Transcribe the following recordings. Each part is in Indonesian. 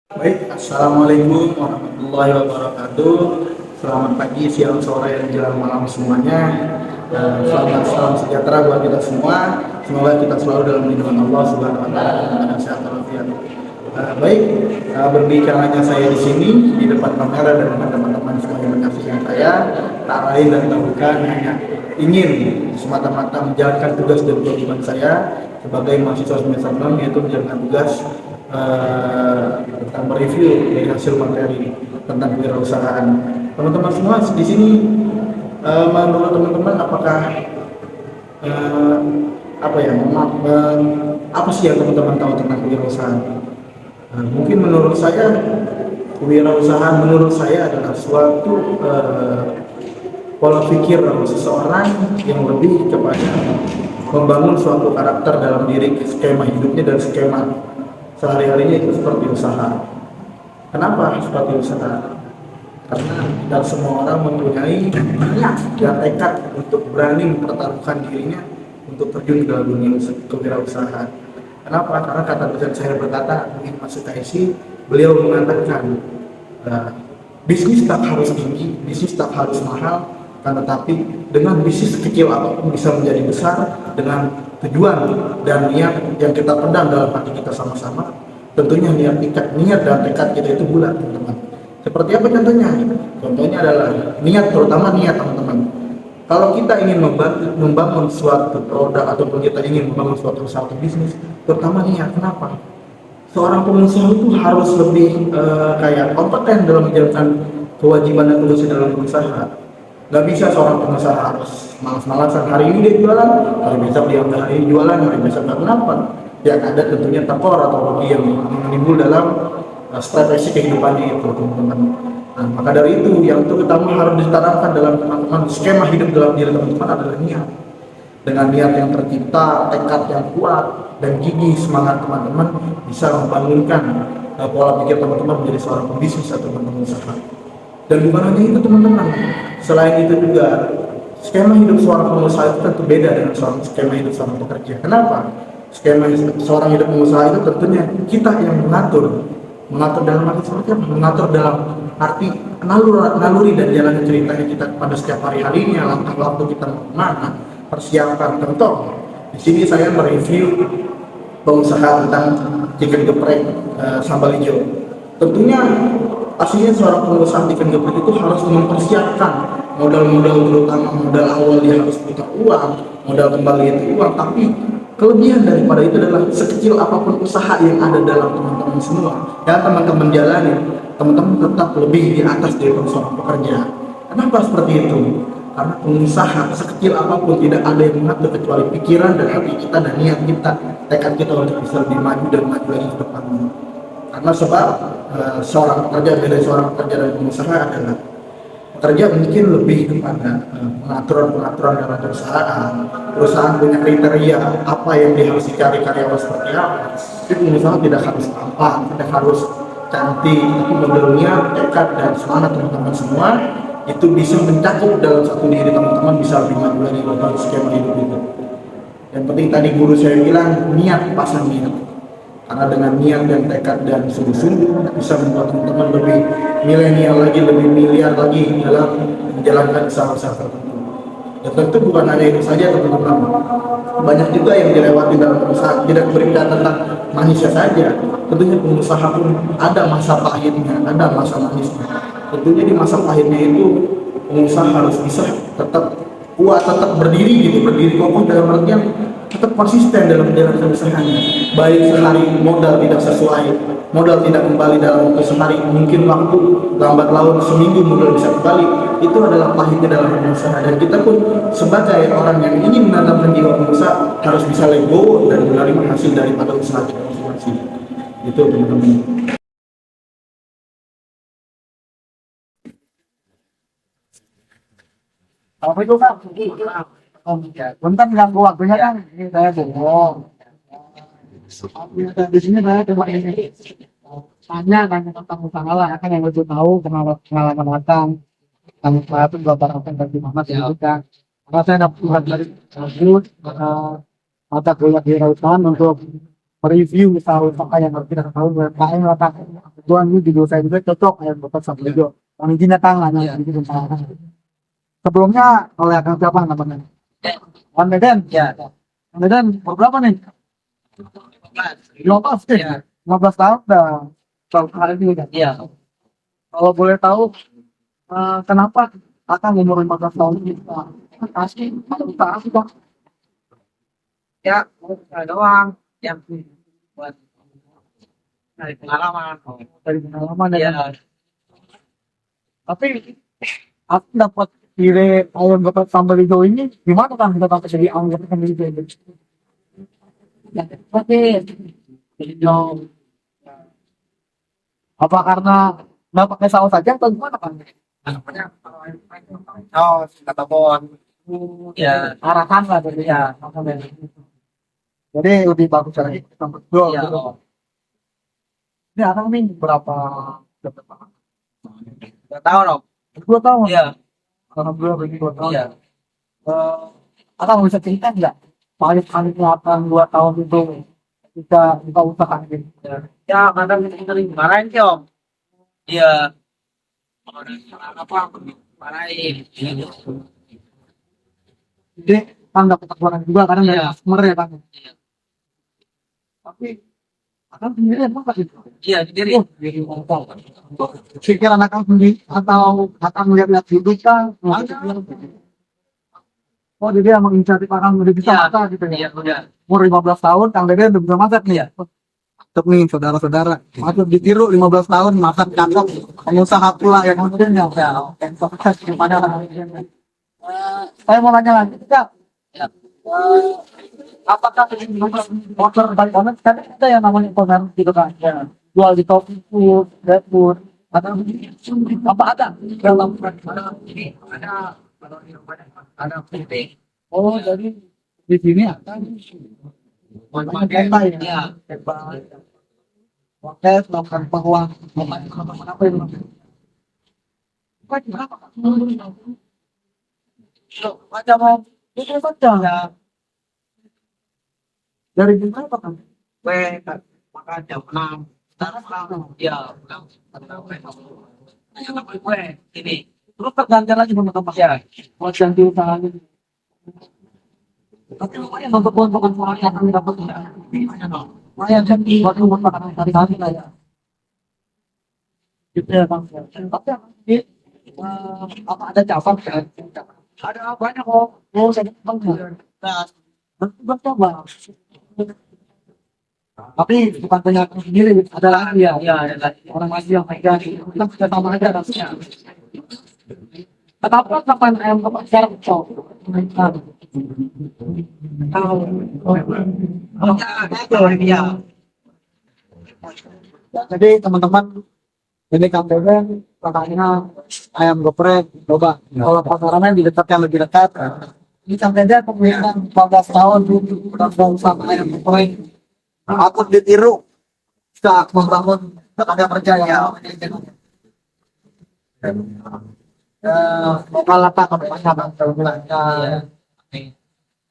Baik, Assalamualaikum warahmatullahi wabarakatuh. Selamat pagi, siang, sore, dan jelang malam semuanya. Selamat salam sejahtera buat kita semua. Semoga kita selalu dalam lindungan Allah Subhanahu Wa Taala dan sehat walafiat. Baik, berbicaranya saya di sini di depan kamera dan dengan teman-teman semua yang menyaksikan saya, tak lain dan tak bukan hanya ingin semata-mata menjalankan tugas dan kewajiban saya sebagai mahasiswa semester 6, yaitu menjalankan tugas tentang mereview dari hasil materi tentang kewirausahaan. Teman-teman semua di sini, menurut teman-teman apakah eh, apa sih yang teman-teman tahu tentang kewirausahaan? Mungkin menurut saya kewirausahaan menurut saya adalah suatu pola pikir seseorang yang lebih kepada membangun suatu karakter dalam diri, skema hidupnya dan skema sehari-harinya itu seperti usaha. Kenapa seperti usaha? Karena tidak semua orang mempunyai niat dan tekad untuk berani mempertaruhkan dirinya untuk terjun ke dunia kewirausahaan. Kenapa? Karena kata dosen saya berkata, ingin masuk KSI, beliau mengatakan bisnis tak harus tinggi, bisnis tak harus mahal, tetapi dengan bisnis kecil apapun bisa menjadi besar dengan tujuan dan niat yang kita pendam dalam hati kita sama-sama. Tentunya niat dan tekad kita itu bulat, teman-teman. Seperti apa contohnya? Contohnya adalah niat, terutama niat, teman-teman. Kalau kita ingin membangun suatu produk ataupun kita ingin membangun suatu usaha atau bisnis, terutama niat. Kenapa? Seorang pengusaha itu harus lebih kayak kompeten dalam menjalankan kewajiban dan tugas dalam berusaha. Gak bisa seorang pengusaha harus malas-malasan. Hari ini dia jualan, hari besok dia udah hari ini jualan, hari besok nggak. Kenapa? Yang ada tentunya tekor atau rugi yang menimbul dalam strategi kehidupannya itu, teman-teman. Nah, maka dari itu yang terutama harus ditanamkan dalam teman-teman skema hidup dalam diri teman-teman adalah niat. Dengan niat yang tercipta, tekad yang kuat dan gigih semangat teman-teman bisa membangunkan pola pikir teman-teman menjadi seorang pembisnis atau pengusaha. Dan bukan hanya itu, teman-teman, selain itu juga skema hidup seorang pengusaha itu tentu beda dengan skema hidup seorang pekerja. Kenapa? Skema seorang hidup pengusaha itu tentunya kita yang mengatur dalam arti seperti apa? Mengatur dalam arti naluri dan jalan ceritanya kita pada setiap hari-harinya, langkah waktu kita mana, persiapan. Contoh, di sini saya mereview pengusaha tentang chicken geprek sambal hijau. Tentunya pastinya seorang pengusaha chicken geprek itu harus mempersiapkan modal-modal, terutama modal awal dia harus putar uang, modal kembali itu uang. Tapi kelebihan daripada itu adalah sekecil apapun usaha yang ada dalam teman-teman semua dan teman-teman jalani, teman-teman tetap lebih di atas dari seorang pekerja. Kenapa seperti itu? Karena pengusaha sekecil apapun tidak ada yang mengatur kecuali pikiran dan hati kita dan niat kita, tekad kita untuk bisa lebih maju dan maju lagi ke depannya. Karena sebab seorang pekerja beda seorang pekerja dan pengusaha adalah pekerja mungkin lebih kepada pengaturan dalam perusahaan punya kriteria apa yang dia harus dicari karyawan seperti apa. Tapi pengusaha tidak harus tampan, tidak harus cantik, tapi modalnya tekad dan semangat teman-teman semua itu bisa mencakup dalam satu diri teman-teman bisa lebih maju lagi dalam skema hidup itu. Yang penting tadi guru saya bilang niat, pasang niat. Karena dengan niat dan tekad dan sungguh-sungguh bisa membuat teman-teman lebih milenial lagi, lebih miliar lagi dalam menjalankan usaha-usaha tertentu. Dan tentu bukan hanya itu saja, teman-teman. Banyak juga yang dilewati dalam usaha, tidak berbicara tentang manisnya saja. Tentunya pengusaha pun ada masa pahitnya, ada masa manisnya. Tentunya di masa pahitnya itu pengusaha harus bisa tetap kuat, tetap berdiri kokoh dalam artian tetap konsisten dalam menjalankan usahanya. Baik sehari modal tidak sesuai, modal tidak kembali dalam waktu sehari, mungkin waktu lambat laun seminggu modal bisa kembali, itu adalah pahitnya dalam berusaha. Dan kita pun sebagai orang yang ingin menanamkan jiwa pengusaha harus bisa let go dan menerima hasil daripada usaha kita masing-masing. Itu, teman-teman. Apa itu Kak? Oh, ya. Bentar ganggu waktunya kan? Ini saya bohong. Di sini saya coba ini tanya tentang usaha lah, kan yang lebih tahu pengalaman matang tentang usaha itu bapak apa dan gimana sih juga. Karena saya dapat tugas dari bagus mata kuliah kewirausahaan untuk mereview usaha-usaha yang harus kita tahu UMKM lah Kak. kebetulan ini video saya juga cocok ayam bapak sama video yang izinnya tangan Iya. sebelumnya oleh akan siapa namanya Wan Medan Ya. Wan Medan berapa nih 15 sih Iya. 15 tahun dah tahun hari ini kan Iya. kalau boleh tahu kenapa akan umur 15 tahun ini kasih usaha sih bang Ya, doang yang buat dari pengalaman. dari pengalaman ya Iya. kan? Tapi aku dapat ide ayam bapak sambal hijau ini gimana kan kita dapat jadi ayam bapak sambal hijau ini? Ya, tapi hijau apa karena nggak pakai saus saja atau gimana kan? Oh, kata bon. Ya. Arahan lah dari ya. Jadi lebih bagus lagi sambal hijau. Iya. Gitu. Ini akan nih berapa? 2 tahun dong. 2 tahun. Iya. Alhamdulillah berarti 2 tahun. Iya. Akan bisa cerita nggak? Paling-palingnya akan 2 tahun itu bisa buka usaha gitu. Ya, kadang kita dimarahin sih om. Iya. Kalau ada salah apa, marahin. Jadi kan dapat tekanan juga kadang dari Iya. customer ya kan. Iya. Tapi akan sendiri emang pasti. Iya, sendiri. Oh, jadi tahu. Pikiran akan sendiri atau akan melihat-lihat hidup kan? Oh, jadi emang inisiatif akan udah bisa Iya. masak gitu ya. Iya, udah. Umur 15 tahun, Kang Dede udah bisa masak nih. Iya. Untuk nih saudara-saudara, masuk ditiru 15 tahun masak cakep, pengusaha pula ya kemudian ya. Sukses gimana kan? Saya mau nanya lagi, Kak. Ya. Apakah motor balik online kan ada yang namanya e-commerce gitu kan? Ya. Jual di Tokopedia, GrabFood, atau apa ada dalam Ini ada penting. oh jadi di sini ada Pakai. Iya. Oke, melakukan peluang apa itu? Berapa? Macam itu saja. Ya. Dari jam berapa kan? Gue makan jam 6. Sekarang pulang. Iya, pulang. Tanya sama gue ini. Terus terganti lagi sama tempat Ya. buat ganti usahanya. Tapi lumayan untuk keuntungan yang kami dapat. Lumayan kan buat rumah makan hari-hari lah ya. Gitu ya bang. Tapi apa ada cabang kan? Ada banyak kok. Oh saya bang. Nah, bang coba. Tapi bukan penyakit sendiri, ada lagi ya. Iya, ada lagi. Orang lagi yang megang. Kita sudah sama aja rasanya. Kenapa kapan ayam bapak sekarang cok? Iya. Jadi teman-teman ini Kang Beben kakaknya ayam geprek coba kalau pasarannya di dekat yang lebih dekat ini Kang Beben pemilihan 14 tahun udah sama ayam geprek aku ditiru bisa membangun tetangga percaya lokal apa ke depannya bang kalau bilangnya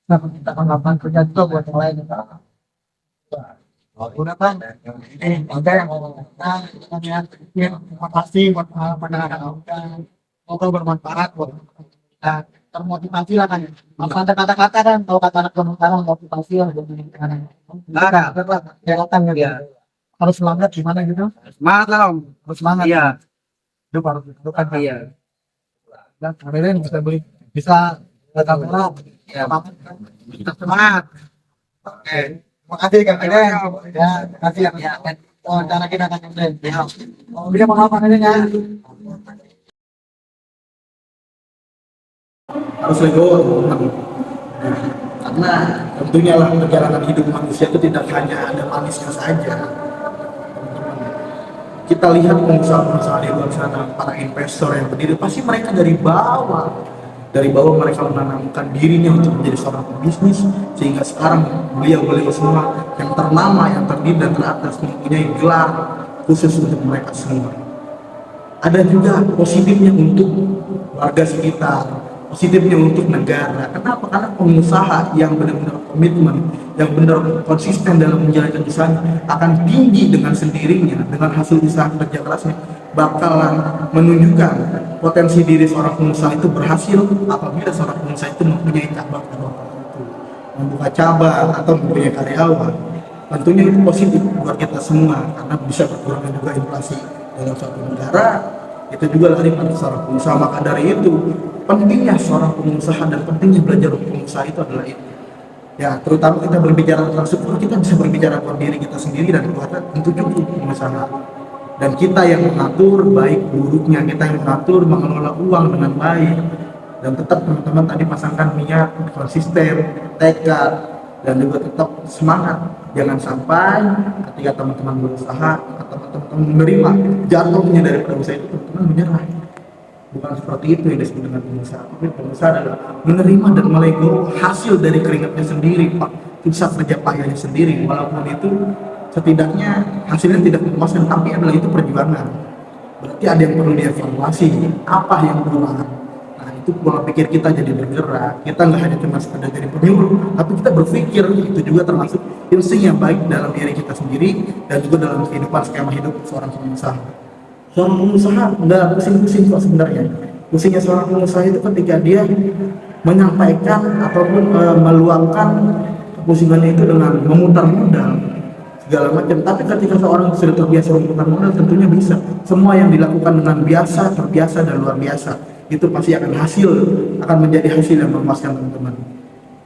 nah kita melakukan kerja juga buat yang lain udah kan ada yang ngomong terima kasih buat pendengar semoga bermanfaat buat kita termotivasi lah kan apa ada kata-kata kan kalau kata anak sekarang motivasi lah buat ada kelihatan ya harus semangat gimana gitu Semangat lah om. harus semangat Iya. itu harus itu kan Iya. dan kemudian bisa beli bisa datang merah Ya. semangat oke terima kasih Kang Eden ya terima kasih ya cara kita Kang Eden ya bisa menghafal ini ya Harus legowo teman-teman. Karena tentunya lah perjalanan hidup manusia itu tidak hanya ada manisnya saja. Kita lihat pengusaha-pengusaha di luar sana, para investor yang berdiri, pasti mereka dari bawah mereka menanamkan dirinya untuk menjadi seorang pebisnis, sehingga sekarang beliau-beliau semua yang ternama, yang terdiri dan teratas mempunyai gelar khusus untuk mereka semua. Ada juga positifnya untuk warga sekitar, positifnya untuk negara. Kenapa? Karena pengusaha yang benar-benar komitmen, yang benar konsisten dalam menjalankan usahanya akan tinggi dengan sendirinya, dengan hasil usaha kerja kerasnya bakalan menunjukkan potensi diri seorang pengusaha itu berhasil apabila seorang pengusaha itu mempunyai cabang-cabang tertentu, membuka cabang atau mempunyai karyawan. Tentunya itu positif buat kita semua karena bisa berkurangnya juga inflasi dalam suatu negara. Itu juga lari pada seorang pengusaha. Maka dari itu pentingnya seorang pengusaha dan pentingnya belajar pengusaha itu adalah itu. Ya, terutama kita berbicara tentang syukur, kita bisa berbicara tentang diri kita sendiri dan keluarga, tentu cukup pengusaha. Dan kita yang mengatur baik buruknya, kita yang mengatur mengelola uang dengan baik. Dan tetap teman-teman tadi pasangkan niat, konsisten, tekad, dan juga tetap semangat. Jangan sampai ketika teman-teman berusaha atau teman-teman menerima jatuhnya dari usaha itu, teman-teman menyerah. Bukan seperti itu yang disebut dengan pengusaha. Tapi pengusaha adalah menerima dan melego hasil dari keringatnya sendiri, Pak. Usaha kerja payahnya sendiri, walaupun itu setidaknya hasilnya tidak memuaskan, tapi adalah itu perjuangan. Berarti ada yang perlu dievaluasi, apa yang kurang. Nah, itu pola pikir kita jadi bergerak. Kita nggak hanya cuma sekedar jadi penyuluh, tapi kita berpikir itu juga termasuk insting yang baik dalam diri kita sendiri dan juga dalam kehidupan skema hidup seorang pengusaha. Seorang pengusaha nggak pusing-pusing kok sebenarnya. Pusingnya seorang pengusaha itu ketika dia menyampaikan ataupun meluangkan kepusingannya itu dengan memutar modal segala macam. Tapi ketika seorang sudah terbiasa memutar modal, tentunya bisa. Semua yang dilakukan dengan biasa, terbiasa dan luar biasa, itu pasti akan menjadi hasil yang memuaskan teman-teman.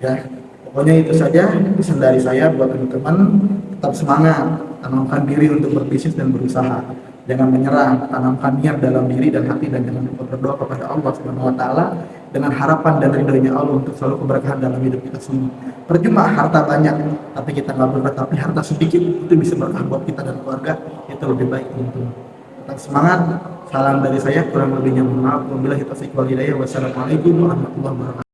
Ya, pokoknya itu saja pesan dari saya buat teman-teman. Tetap semangat, tanamkan diri untuk berbisnis dan berusaha. Jangan menyerah, tanamkan niat dalam diri dan hati, dan jangan lupa berdoa kepada Allah Subhanahu wa taala dengan harapan dan ridhonya Allah untuk selalu keberkahan dalam hidup kita semua. Percuma harta banyak tapi kita nggak berkah, tapi harta sedikit itu bisa berkah buat kita dan keluarga, itu lebih baik teman-teman. Tetap semangat. Salam dari saya, kurang lebihnya mohon maaf. Wabillahi taufiq wal hidayah. Wassalamualaikum warahmatullahi wabarakatuh.